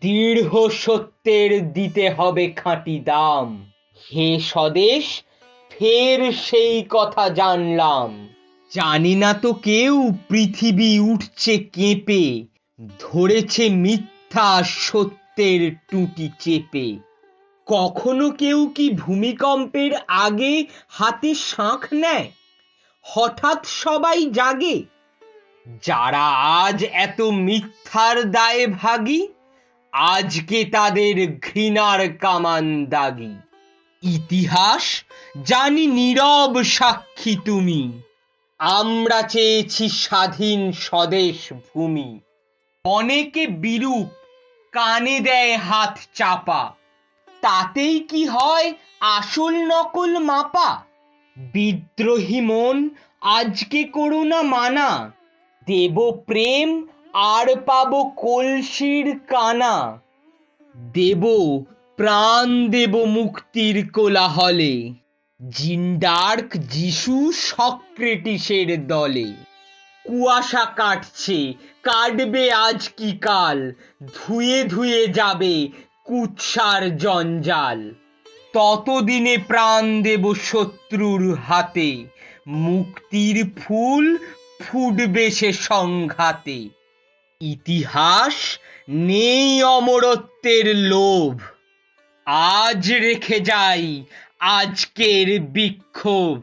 দৃঢ় সত্যের দিতে হবে খাঁটি দাম। হে স্বদেশ, ফের সেই কথা জানলাম। জানি না তো কেউ পৃথিবী উঠছে কেঁপে, ধরেছে মিথ্যা সত্যের টুটি চেপে। কখনো কেউ কি ভূমিকম্পের আগে হাতে শাঁখ নেয়, হঠাৎ সবাই জাগে? যারা আজ এত মিথ্যার দায়ে ভাগী, আজকে তাদের ঘৃণার কামান দাগি। ইতিহাস জানি নীরব সাক্ষী তুমি, আমরা চেয়েছি স্বাধীন স্বদেশ ভূমি। অনেকে বিরূপ, কানে দেয় হাত চাপা, তাতেই কি হয় আসল নকল মাপা? বিদ্রোহী মন আজকে করো না মানা, দেব প্রেম আর পাবো কলসির কানা। দেব প্রাণ, দেব মুক্তির কোলাহলে, জিন্ডার্ক যিশু সক্রেটিসের দলে। কুয়াশা কাটছে, কাটবে আজ কি কাল, ধুয়ে ধুয়ে যাবে কুৎসার জঞ্জাল। ততদিনে প্রাণ দেব শত্রুর হাতে, মুক্তির ফুল ফুটবে সে সংঘাতে। ইতিহাস নেই অমরত্বের লোভ, আজ রেখে যাই আজকের বিক্ষোভ।